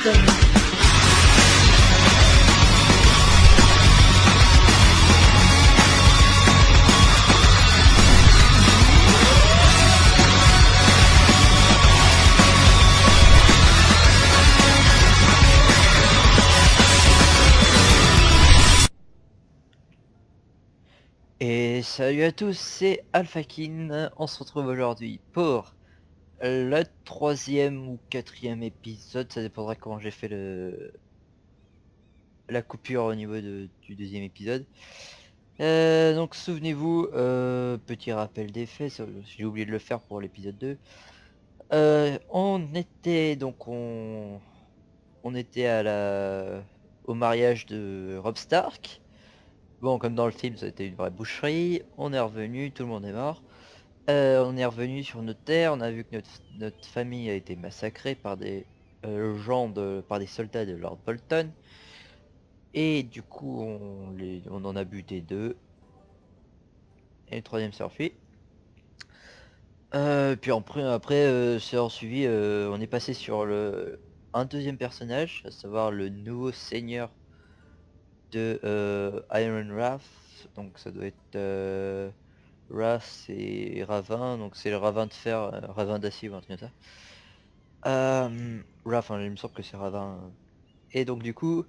Et salut à tous, c'est Alphakin. On se retrouve aujourd'hui pour le 3e ou 4e épisode, ça dépendra comment j'ai fait la coupure au niveau du 2e épisode. Donc souvenez-vous, petit rappel des faits, j'ai oublié de le faire pour l'épisode 2. On était au mariage de Robb Stark. Bon, comme dans le film, ça a été une vraie boucherie. On est revenu, tout le monde est mort. On est revenu sur notre terre. On a vu que notre famille a été massacrée par des par des soldats de Lord Bolton. Et du coup, on en a buté 2. Et le 3e s'est enfui. Puis après c'est en suivi. On est passé sur un 2e personnage, à savoir le nouveau seigneur de Iron Wrath. Donc ça doit être Wrath et Ravin, donc c'est le Ravin de fer, Ravin d'acier ou un truc comme ça. Wrath, il me semble que c'est Ravin. Et donc du coup,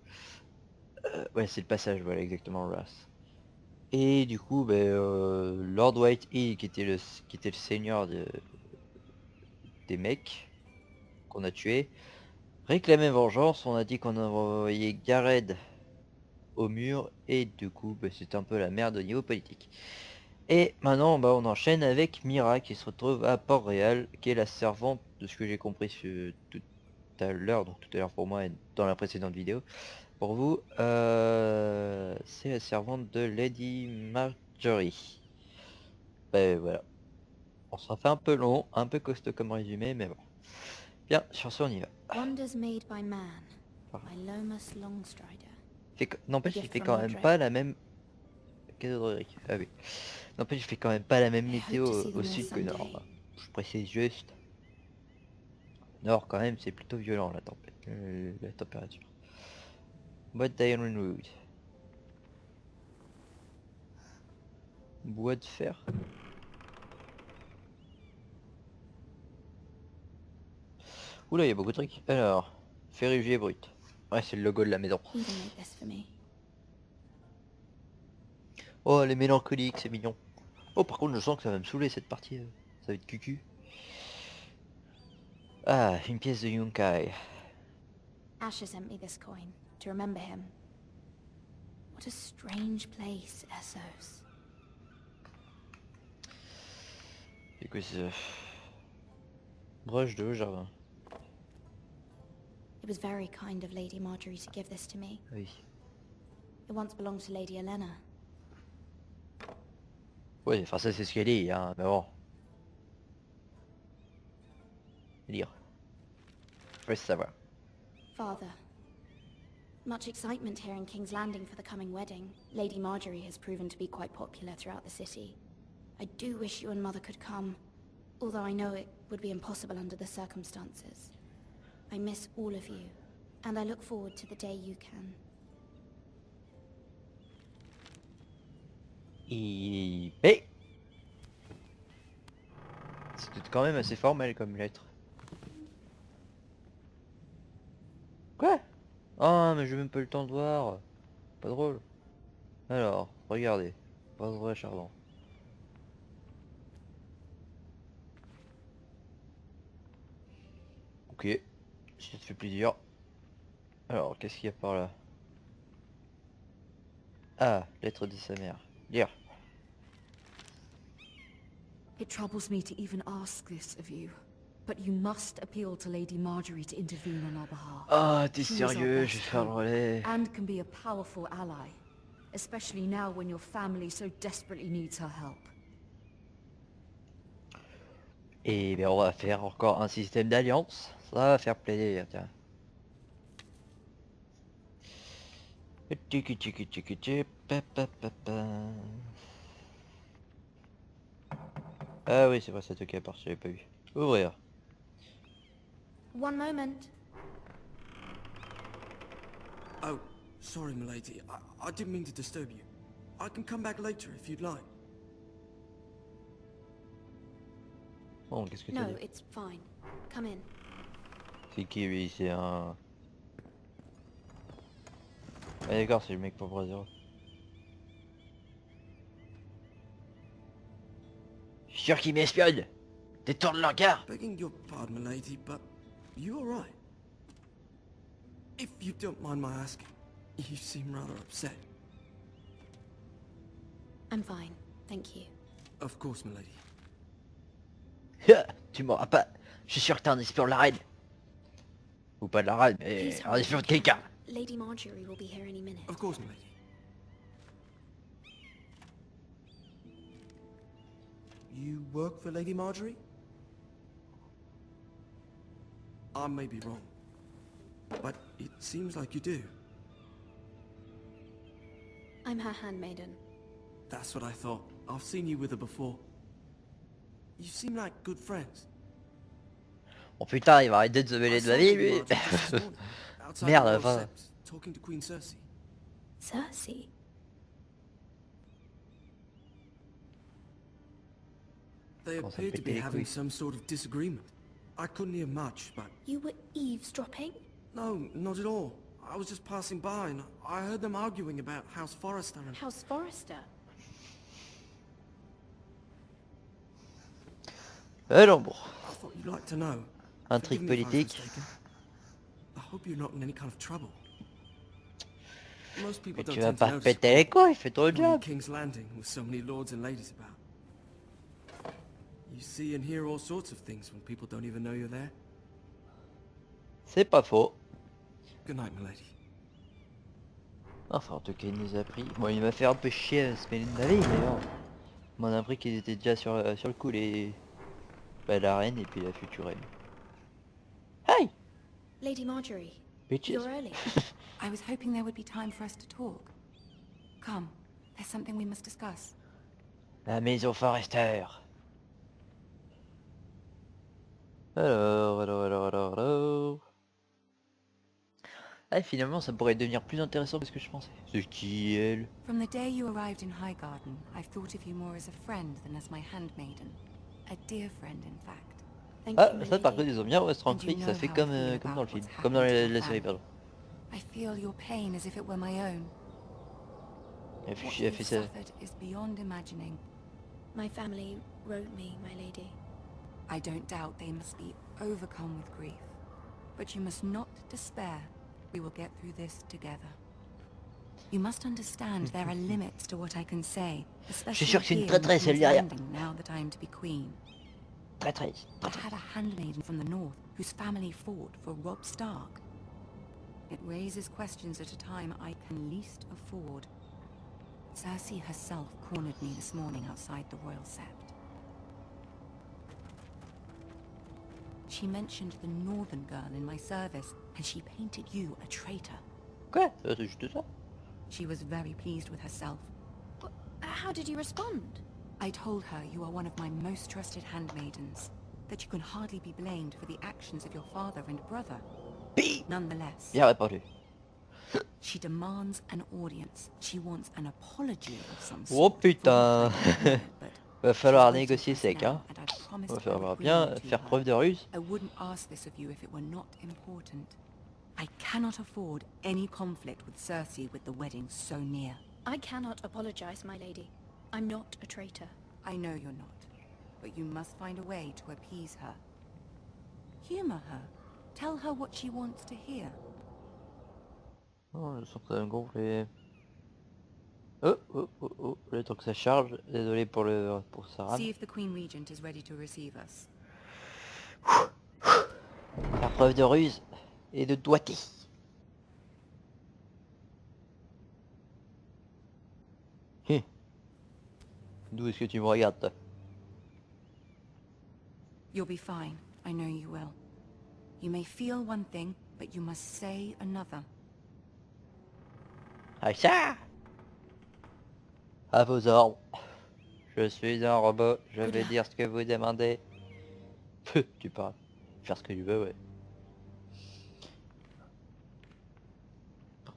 ouais c'est le passage, voilà exactement Wrath. Et du coup, Lord Whitehill qui était le seigneur des mecs qu'on a tué, réclamait vengeance. On a dit qu'on a envoyé Gareth au mur et du coup c'est un peu la merde au niveau politique. Et maintenant on enchaîne avec Mira qui se retrouve à Port-Réal, qui est la servante, de ce que j'ai compris tout à l'heure, donc tout à l'heure pour moi et dans la précédente vidéo. Pour vous, c'est la servante de Lady Marjorie. Ben voilà. On s'en fait un peu long, un peu costaud comme résumé, mais bon. Bien, sur ce on y va. Wonders made by man, by Lomas Longstrider. N'empêche, il fait quand même pas la même... Ah oui. N'empêche, il fait quand même pas la même météo au sud que nord. Je précise juste. Nord quand même, c'est plutôt violent la température. Boîte d'Iron Wood. Bois de fer. Oula, il y a beaucoup de trucs. Alors, ferrugier brut. Ouais, c'est le logo de la maison. Oh, les mélancoliques, c'est mignon. Oh, par contre, je sens que ça va me saouler cette partie. Ça va être cucu. Ah, une pièce de Yunkai. Asher sent me this coin to remember him. What a strange place, Essos. C'est quoi ça? Broche de jardin. It was very kind of Lady Marjorie to give this to me. Oui. It once belonged to Lady Elena. Oui, enfin ça c'est ce qu'elle dit, hein, mais bon. Lire. Faut savoir. Father, much excitement here in King's Landing for the coming wedding. Lady Marjorie has proven to be quite popular throughout the city. I do wish you and Mother could come, although I know it would be impossible under the circumstances. I miss all of you, and I look forward to the day you can. IP. C'est quand même assez formel comme lettre. Quoi? Ah mais j'ai même pas eu le temps de voir. Pas drôle. Alors, regardez. Pas vrai chardon. Ok. Si ça te fait plaisir. Alors, qu'est-ce qu'il y a par là? Ah, lettre de sa mère. Lire. It troubles me to even ask this of you, but you must appeal to Lady Marjorie to intervene on our behalf. Ah, t'es sérieux, je vais faire le relais. And can be a powerful ally, especially now when your family so desperately needs her help. Et bien on va faire encore un système d'alliance. Ça va faire plaisir, tiens. Ah oui, c'est vrai, c'est toi qui a parti, j'avais pas vu. Ouvrir. One moment. Sorry, milady. I didn't mean to disturb you. I can come back later if you'd like. Bon, qu'est-ce que t'as No, dit? it's fine. Come in. C'est qui lui? C'est un... Ah d'accord, c'est le mec pour Brother. Je suis sûr qu'il m'espionne. Détourne le regard. Begging your pardon, milady, but you alright? If you don't mind my asking, you seem rather upset. I'm fine, thank you. Of course, milady. Tu m'auras pas. Je suis sûr que t'es un espion de la reine. Ou pas de la reine, mais Please un hurry, espion de if you quelqu'un. can. Lady Marjorie will be here any minute. Of course, milady. You work for Lady Marjorie? I may be wrong, but it seems like you do. I'm her handmaiden. That's what I thought. I've seen you with her before. You seem like good friends. Oh putain, il va arrêter de se mêler I de saw la vie, Lady lui. Marjorie just this morning, outside the Merde, royal enfin. steps, talking to Queen Cersei. Cersei? They Comment ça me appeared to pétait be les having couilles. some sort of disagreement. I couldn't hear much, but You were eavesdropping? no, not at all. I was just passing by and I heard them arguing about House Forrester and... House Forrester? Alors bon, I thought you'd like to know. intrigue Forgive me if I was politique. mistaken. I hope you're not in any kind of trouble. Most people Mais don't tu vas tend to pas notice péter les couilles, fais ton going job. King's Landing with so many lords and ladies about. You see and hear all sorts of things when people don't even know you're there. C'est pas faux. Good night, milady. Enfin, en tout cas, il nous a pris. Bon, il m'a fait un peu chier à se mêler de ma vie, mais bon. On a appris qu'ils étaient déjà sur le coup, les... Bah, la reine et puis la future reine. Hey, Lady Marjorie, bitches. you're early. I was hoping there would be time for us to talk. Come, there's something we must discuss. La maison Forrester. Alors. Ah, finalement, ça pourrait devenir plus intéressant que ce que je pensais. C'est qui, elle? From the day you arrived in Highgarden, I've thought of you more as a friend than as my handmaiden. A dear friend, in fact. Thank Ah, you, ça par milady. contre, ils ont bien And retranscrit, you ça know fait how I comme, feel comme about dans le film. what's Comme dans happened to la your série, family. pardon. I feel your pain as if it were my own. Elle What fait you've ça. suffered is beyond imagining. My family wrote me, my lady. I don't doubt they must be overcome with grief. But you must not despair. We will get through this together. You must understand there are limits to what I can say, especially sûr que c'est une here in traîtresse, elle King's derrière. Landing, now that I am to be queen. Traîtresse. I had a handmaiden from the north whose family fought for Robb Stark. It raises questions at a time I can least afford. Cersei herself cornered me this morning outside the royal sept. She mentioned the northern girl in my service, and she painted you a traitor. Quoi? C'est juste ça? She was very pleased with herself. How did you respond? I told her you are one of my most trusted handmaidens, that you can hardly be blamed for the actions of your father and brother. Nonetheless, Bien répondu. she demands an audience. She wants an apology of some Oh sort. for putain. what I did, but Va she's falloir waiting négocier for us sec, now, hein. and I promised Va I would falloir bring bien you to faire her. preuve de ruse. I wouldn't ask this of you if it were not important. I cannot afford any conflict with Cersei with the wedding so near. I cannot apologize, my lady. I'm not a traitor. I know you're not, but you must find a way to appease her. Humor her. Tell her what she wants to hear. Oh, je sens que ça va me gonfler. Oh, le temps que ça charge. Désolé pour ça rame. See if the Queen Regent is ready to receive us. Faire preuve de ruse et de doigté. D'où est-ce que tu me regardes, toi? You'll be fine. I know you will. You may feel one thing, but you must say another. Ah ça! À vos ordres. Je suis un robot, je vais dire ce que vous demandez. Tu parles. Faire ce que tu veux, ouais.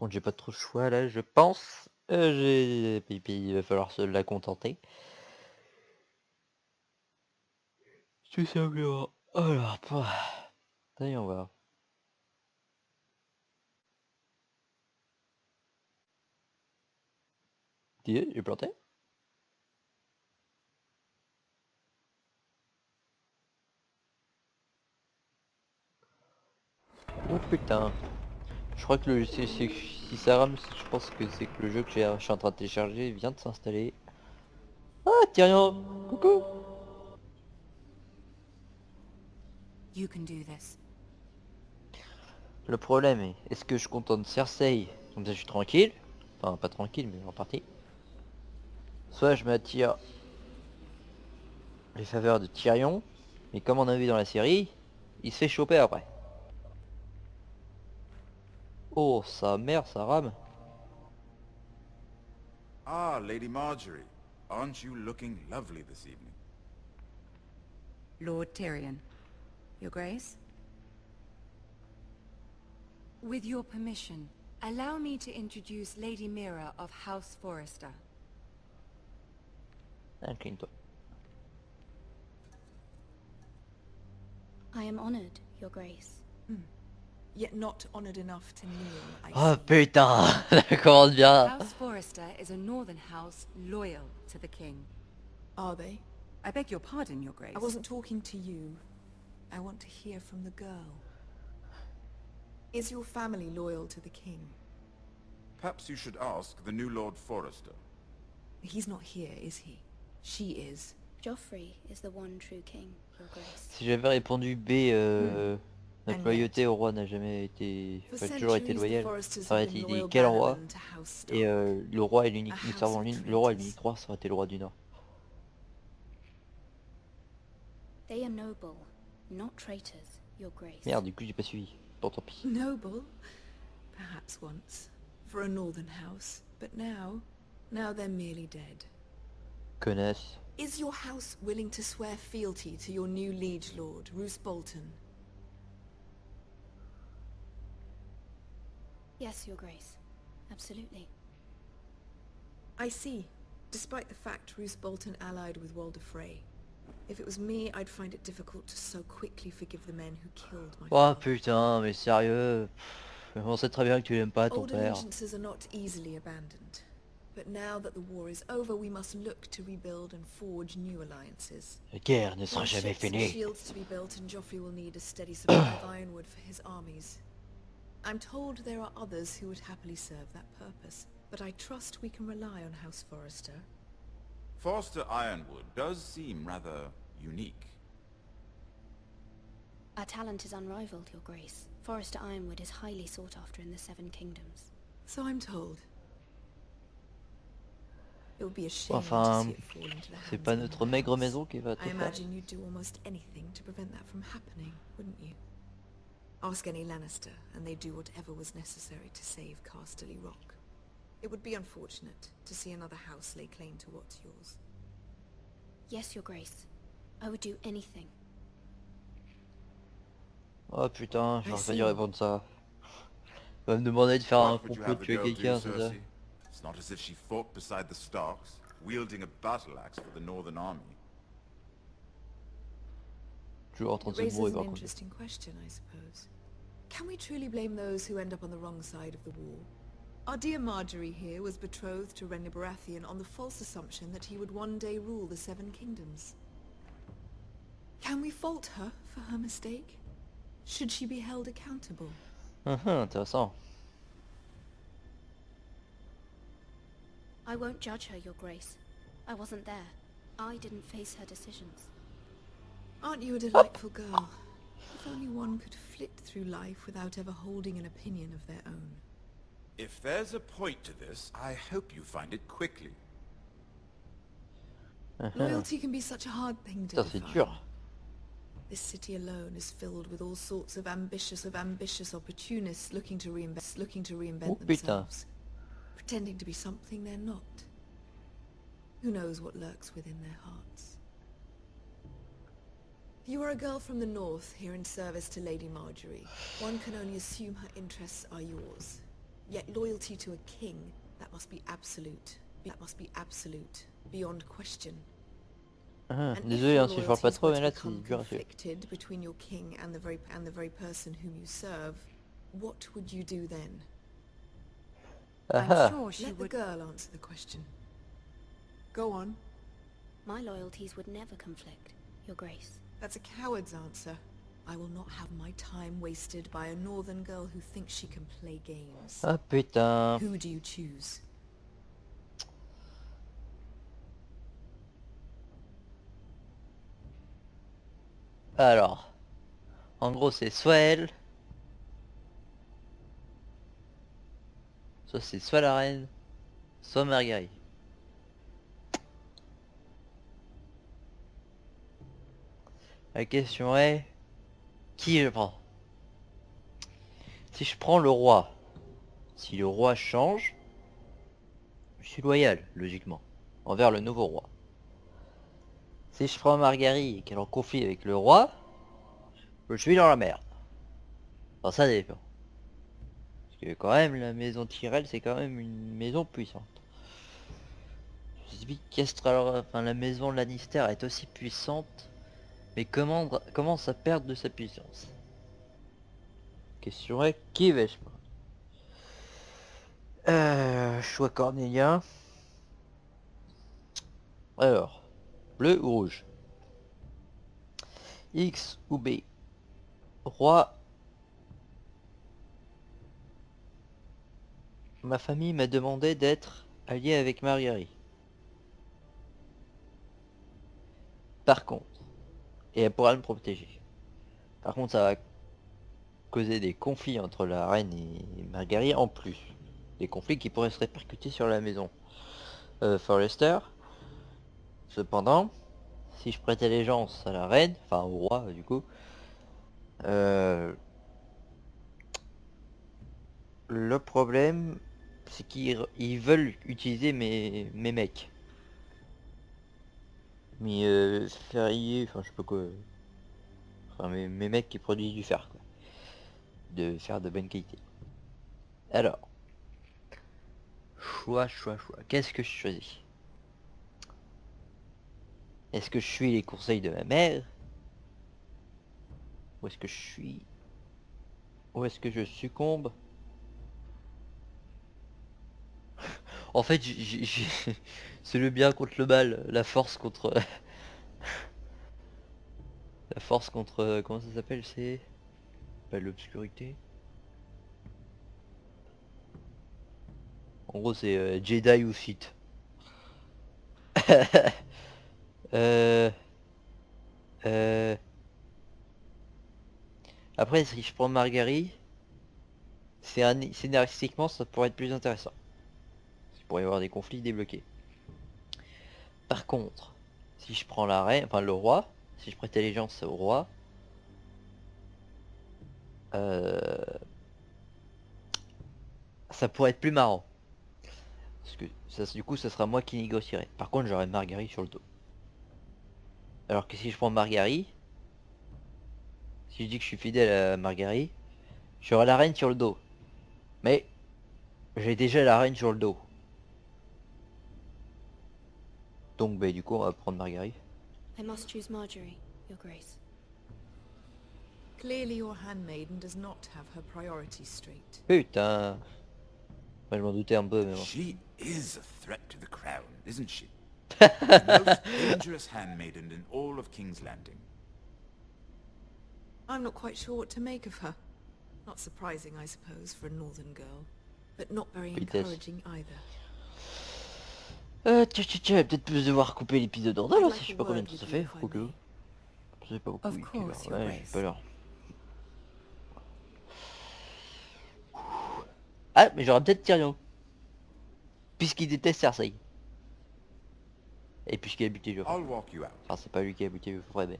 contre, j'ai pas trop de choix là, je pense. Puis il va falloir se la contenter. Tout simplement. Alors, voyons voir. J'ai planté? Oh putain. Je crois que si ça rame, je pense que c'est que le jeu que je suis en train de télécharger vient de s'installer. Ah, Tyrion! Coucou! You can do this. Le problème est, est-ce que je contente Cersei, comme ça je suis tranquille, enfin pas tranquille mais en partie, soit je m'attire les faveurs de Tyrion, mais comme on a vu dans la série, il se fait choper après. Oh sa mère, ça rame. Ah, Lady Marjorie. Aren't you looking lovely this evening? Lord Tyrion. Your Grace? With your permission, allow me to introduce Lady Mira of House Forrester. Incline-toi. I am honored, Your Grace. Yet not honored enough to kneel, I Oh see. putain, ça commence bien. House Forrester is a northern house loyal to the king. Are they? I beg your pardon, Your Grace. I wasn't talking to you. I want to hear from the girl. Is your family loyal to the king? Perhaps you should ask the new Lord Forrester. He's not here, is he? She is. Joffrey is the one true king, Your Grace. Si j'avais répondu B, notre And loyauté yet. au roi n'a jamais été, For enfin, toujours été centuries, the loyale. Forresters Ça aurait have été been dit loyal quel roi, bannermen to House Stark. et le roi est l'unique, A nous house servons of le roi est traitors. l'unique roi, ça aurait été le roi du Nord. They are noble, not traitors, Your Grace. Merde, du coup j'ai pas suivi. Bon tant pis. Noble? Perhaps once. For a northern house. But now they're merely dead. Connaisse. Is your house willing to swear fealty to your new liege lord, Roose Bolton? Yes, Your Grace. Absolutely. I see. Despite the fact Roose Bolton allied with Walder Frey. If it was me, I'd find it difficult to so quickly forgive the men who killed my Oh father. putain, mais sérieux. On sait très bien que tu l'aimes pas ton Old père. allegiances are not easily abandoned. But now that the war is over, we must look to rebuild and forge new alliances. La guerre ne sera There are jamais ships and finie. shields to be built, and Joffrey will need a steady supply of ironwood for his armies. I'm told there are others who would happily serve that purpose, but I trust we can rely on House Forrester. Forster Ironwood does seem rather unique. Our talent is unrivaled, Your Grace. Forrester Ironwood is highly sought after in the Seven Kingdoms. So I'm told. It would be a shame to Enfin, see it fall into the c'est hands pas of notre another maigre house. maison qui va te I faire. imagine you'd do almost anything to prevent that from happening, wouldn't you? Ask any Lannister, and they'd do whatever was necessary to save Casterly Rock. It would be unfortunate to see another house lay claim to what's yours. Yes, Your Grace. I would do anything. Oh putain, j'aurais pas dû see. répondre ça. Il va me demander de faire un What would you complot have de the tuer girl do, quelqu'un, c'est ça? Cersei? It's not as if she fought beside the Starks, wielding a battle axe for the Northern Army. Toujours en train It de se mourir raises par an contre. interesting question, I suppose. Can we truly blame those who end up on the wrong side of the war? Our dear Marjorie here was betrothed to Renly Baratheon on the false assumption that he would one day rule the Seven Kingdoms. Can we fault her for her mistake? Should she be held accountable? Intéressant. I won't judge her, Your Grace. I wasn't there. I didn't face her decisions. Aren't you a delightful girl? If only one could flit through life without ever holding an opinion of their own. If there's a point to this, I hope you find it quickly. Loyalty can be such a hard thing to Ça c'est define. dur. This city alone is filled with all sorts of ambitious opportunists looking to reinvent Oh, putain. themselves, pretending to be something they're not. Who knows what lurks within their hearts? You are a girl from the north here in service to Lady Marjorie. One can only assume her interests are yours. Yet loyalty to a king, that must be absolute. That must be absolute, beyond question. Ah, And if désolé your hein, si je parle pas loyalties trop, were mais to là c'est become dur à suivre. conflicted between your king and the very person whom you serve, what would you do then? Ah I'm ah. sure she Let the would... girl answer the question. Go on. My loyalties would never conflict, Your Grace. That's a coward's answer. I will not have my time wasted by a northern girl who thinks she can play games. Ah putain. Who do you choose? Alors, en gros c'est soit elle, soit c'est soit la reine, soit Marguerite. La question est, qui je prends? Si je prends le roi, si le roi change, je suis loyal, logiquement, envers le nouveau roi. Si je prends Marguerite et qu'elle est en conflit avec le roi, je suis dans la merde. Enfin, ça dépend. Parce que quand même, la maison Tyrell, c'est quand même une maison puissante. Je me dis enfin, la maison Lannister est aussi puissante, mais commence à perdre de sa puissance. Question est, qui vais-je prendre? Choix cornélien. Alors, bleu ou rouge? X ou B? Roi. Ma famille m'a demandé d'être allié avec Marguerite. Par contre, et elle pourra me protéger. Par contre, ça va causer des conflits entre la reine et Marguerite en plus. Des conflits qui pourraient se répercuter sur la maison Forrester. Cependant, si je prête allégeance à la reine, enfin au roi du coup, le problème c'est qu'ils veulent utiliser mes mecs. Mes ferriers, enfin je sais pas quoi. Enfin mes mecs qui produisent du fer quoi. De fer de bonne qualité. Alors, choix. Qu'est-ce que je choisis? Est-ce que je suis les conseils de ma mère? Ou est-ce que je suis... Ou est-ce que je succombe? En fait, c'est le bien contre le mal, la force contre... la force contre... Comment ça s'appelle? C'est... Pas l'obscurité. En gros, c'est Jedi ou Sith. euh... Euh... Après, si je prends Marguerite, scénaristiquement, ça pourrait être plus intéressant. Il pourrait y avoir des conflits débloqués. Par contre, si je prends la reine, enfin le roi, si je prête allégeance au roi, ça pourrait être plus marrant. Parce que ça, du coup, ça sera moi qui négocierai. Par contre, j'aurai Marguerite sur le dos. Alors que si je prends Marguerite, si je dis que je suis fidèle à Marguerite, j'aurai la reine sur le dos. Mais j'ai déjà la reine sur le dos. Donc bah, du coup, on va prendre Marguerite. I must choose Marjorie, Your Grace. Clearly your handmaiden does not have her priorities straight. Putain. Ouais, je m'en doutais un peu, mais bon. She is a threat to the crown, isn't she? The most dangerous handmaiden in all of King's Landing. I'm not quite sure what to make of her. Not surprising, I suppose, for a northern girl. But not very Vitesse. encouraging either. Tiens, peut-être plus devoir couper l'épisode en deux, là, I'd like je sais a pas combien de word temps ça with you, fait, if I quoique. may. Je sais pas beaucoup. Of oui, course, quelle Your heure. Ouais, j'ai Grace. pas l'heure. Ah, mais j'aurais peut-être Tyrion. Puisqu'il déteste Cersei. Et puisqu'il a buté Geoffrey. I'll walk you out. Enfin, c'est pas lui qui a buté Geoffrey, mais...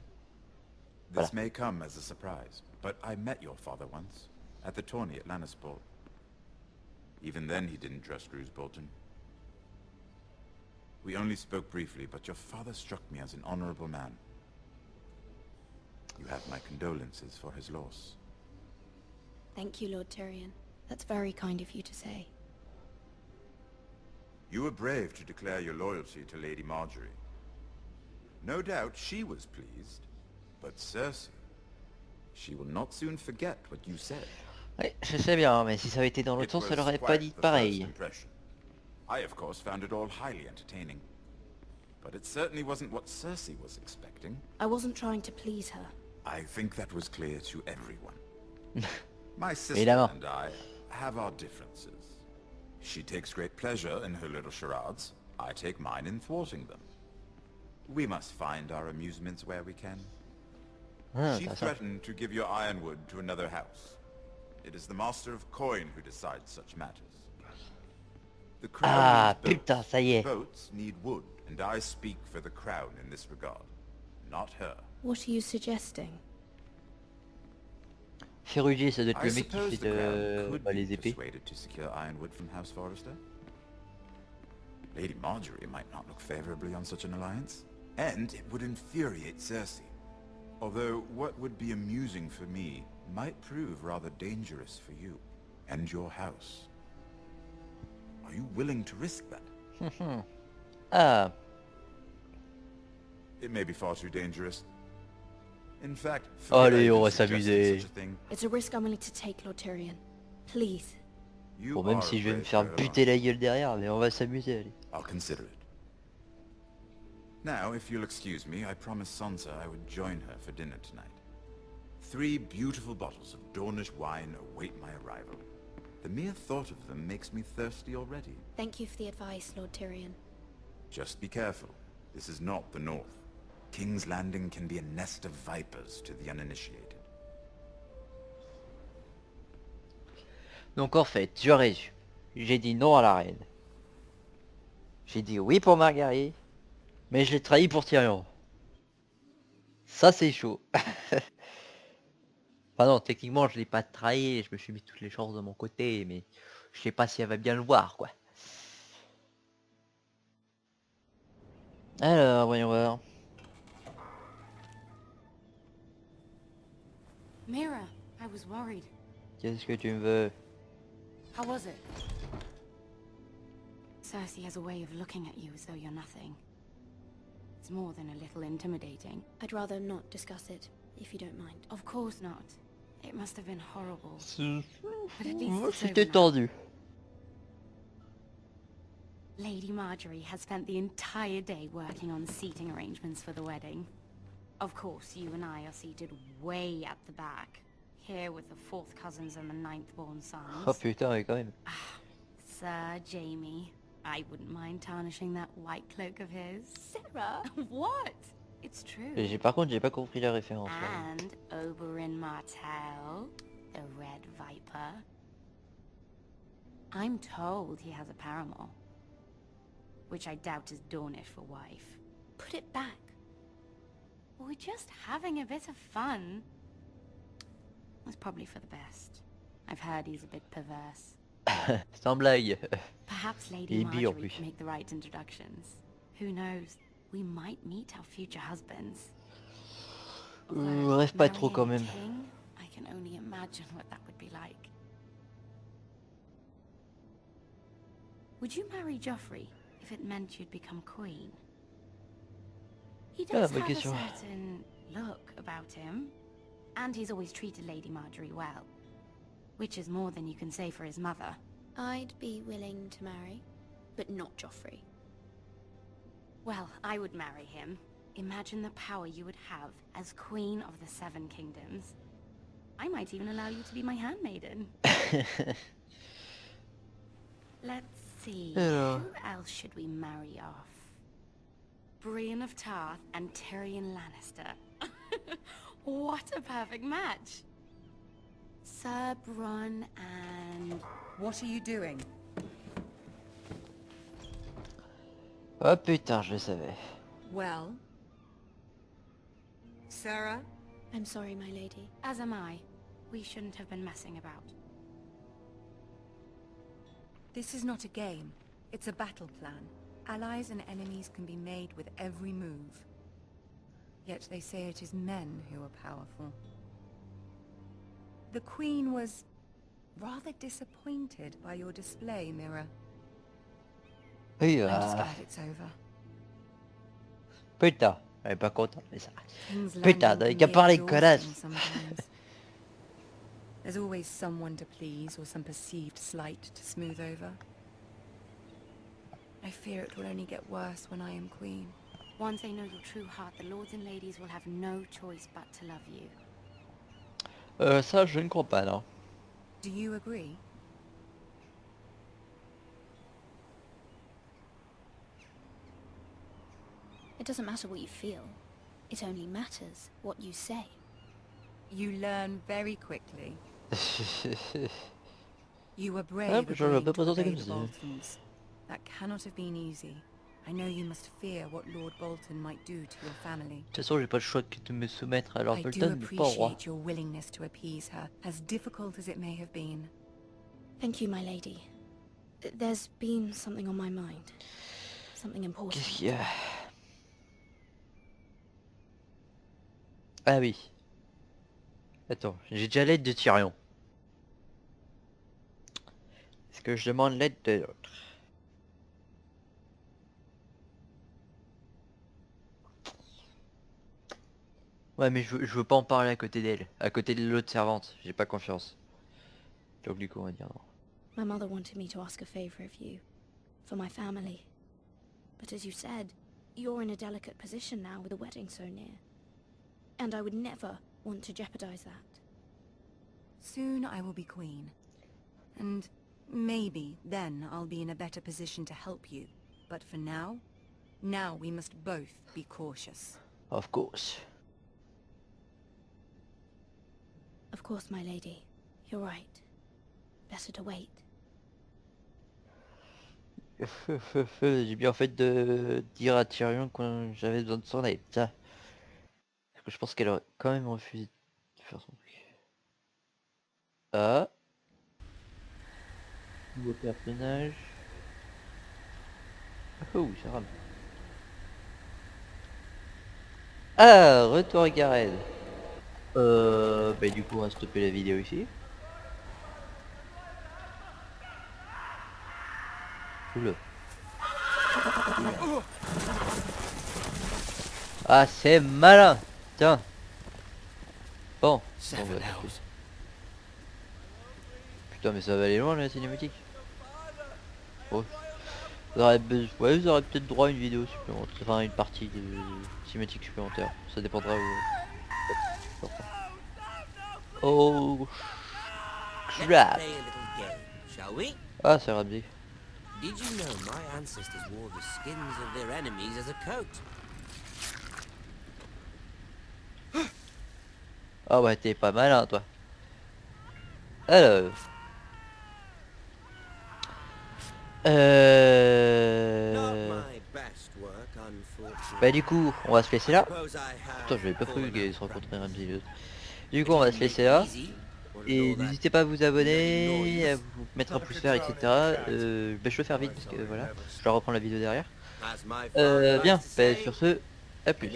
This Voilà. may come as a surprise, but I met your father once, at the tourney at Lannisport. Even then he didn't trust Roose Bolton. We only spoke briefly, but your father struck me as an honorable man. You have my condolences for his loss. Thank you, Lord Tyrion. That's very kind of you to say. You were brave to declare your loyalty to Lady Marjorie. No doubt she was pleased, but Cersei, she will not soon forget what you said. Ouais, je sais bien, mais si ça avait été dans l'autre It sens, elle was aurait pas quite dit the first pareil. impression. I, of course, found it all highly entertaining. But it certainly wasn't what Cersei was expecting. I wasn't trying to please her. I think that was clear to everyone. My sister Évidemment. and I have our differences. She takes great pleasure in her little charades. I take mine in thwarting them. We must find our amusements where we can. Ah, She intéressant. threatened to give your ironwood to another house. It is the Master of Coin who decides such matters. The crown Ah, needs putain, boats. ça y est. Boats need wood, and I speak for the crown in this regard, not her. What are you suggesting? Ferrugier, ça doit être I le mec qui suppose fait the crown de... could bah, be les épées. persuaded to secure ironwood from House Forrester. Lady Marjorie might not look favorably on such an alliance, and it would infuriate Cersei. Although what would be amusing for me might prove rather dangerous for you and your house. Are you willing to risk that? Ah, It may be far too dangerous. In fact, Allez, forget I on even va suggested s'amuser. such a thing. It's a risk I'm willing to take, Lord Tyrion. Please. You bon, même are si a je vais me brave faire girl, buter aren't la gueule derrière, mais on va s'amuser, allez. you? I'll consider it. Now, if you'll excuse me, I promised Sansa I would join her for dinner tonight. 3 beautiful bottles of Dornish wine await my arrival. The mere thought of them makes me thirsty already. Thank you for the advice, Lord Tyrion. Just be careful. This is not the North. King's Landing can be a nest of vipers to the uninitiated. Donc en fait, je résume. J'ai dit non à la reine. J'ai dit oui pour Marguerite, mais je l'ai trahi pour Tyrion. Ça c'est chaud. Enfin non, techniquement je l'ai pas trahi, je me suis mis toutes les chances de mon côté, mais je sais pas si elle va bien le voir, quoi. Alors, voyons voir. Mira, I was worried. Qu'est-ce que tu me veux? How was it? Cersei has a way of looking at you as though you're nothing. It's more than a little intimidating. I'd rather not discuss it, if you don't mind. Of course not. It must have been horrible. But at least it's C'était over now. tendu. Lady Marjorie has spent the entire day working on seating arrangements for the wedding. Of course, you and I are seated way at the back, here with the 4th cousins and the 9th-born sons. Oh putain, oui, quand même. Sir Jamie, I wouldn't mind tarnishing that white cloak of his. Sarah! What? It's true. Par contre, j'ai pas compris la référence. là. And Oberyn Martell, the Red Viper. I'm told he has a paramour, which I doubt is Dornish for wife. Put it back. We're just having a bit of fun. That's probably for the best. I've heard he's a bit perverse. Sans blague. Perhaps Et Lady bi en Marjorie plus. can make the right introductions. Who knows? We might meet our future husbands. Rêve pas trop quand Marrying même. a king, I can only imagine what that would be like. Would you marry Joffrey if it meant you'd become queen? He does bonne have a question. certain look about him, and he's always treated Lady Marjorie well, which is more than you can say for his mother. I'd be willing to marry, but not Joffrey. Well, I would marry him. Imagine the power you would have as Queen of the Seven Kingdoms. I might even allow you to be my handmaiden. Let's see, Alors. who else should we marry off? Brienne of Tarth and Tyrion Lannister. What a perfect match! Sir Bronn and... What are you doing? Oh putain, je le savais. Well? Sarah? I'm sorry, my lady. As am I. We shouldn't have been messing about. This is not a game. It's a battle plan. Allies and enemies can be made with every move. Yet they say it is men who are powerful. The Queen was Rather disappointed by your display, Mirror. Oui, I'm just glad it's over. putain, elle est pas contente, mais ça. King's Putain, Landing t'avais can qu'à be parler, exhausting connasse. sometimes. There's always someone to please or some perceived slight to smooth over. I fear it will only get worse when I am queen. Once they know your true heart, the lords and ladies will have no choice but to love you. Ça, je ne crois pas, non. Do you agree? It doesn't matter what you feel. It only matters what you say. You learn very quickly. You were Ah, brave, je vais agreeing pas to présenter obey comme the ça. Boltons. That cannot have been easy. I know you must fear what Lord Bolton might do to your family. De toute façon, j'ai pas le choix que de me soumettre à Lord I do Bolton, mais pas au roi. appreciate your willingness to appease her, as difficult as it may have been. Thank you, my lady. There's been something on my mind. Something important. Qu'est-ce qu'il y a? Ah oui. Attends, j'ai déjà l'aide de Tyrion. Est-ce que je demande l'aide de l'autre? Ouais, mais je veux pas en parler à côté d'elle. À côté de l'autre servante. J'ai pas confiance. Donc du coup, on va dire non. My mother wanted me to ask a favor of you. For my family. But as you said, you're in a delicate position now with the wedding so near. And I would never want to jeopardize that. Soon I will be queen. And maybe then I'll be in a better position to help you. But for now we must both be cautious. Of course. Of course, my lady. You're right. Better to wait. J'ai bien fait de dire à Tyrion quand j'avais besoin de son aide. Ça. Parce que je pense qu'elle aurait quand même refusé de faire son truc. Ah. Nouveau personnage. Oh, ça rame. Ah, retour à Gareth. Bah du coup on va stopper la vidéo ici. Oula. Ah c'est malin. Tiens. Bon. Bon bah, putain mais ça va aller loin la cinématique. Oh. Ouais, vous aurez peut-être droit à une vidéo supplémentaire. Enfin une partie de cinématique supplémentaire. Ça dépendra où. Oh crap. Ah c'est Ramsey. Did you know my ancestors wore the skins of their enemies as a coat? Ah ouais t'es pas malin toi. Alors. Bah du coup on va se laisser là. Putain je l'avais pas prévu qu'elle se rencontrer Ramsey l'autre. Du coup on va se laisser là. Et n'hésitez pas à vous abonner, à vous mettre un pouce vert, etc. Bah, je vais faire vite parce que voilà, je vais reprendre la vidéo derrière. Bien, bah, sur ce, à plus.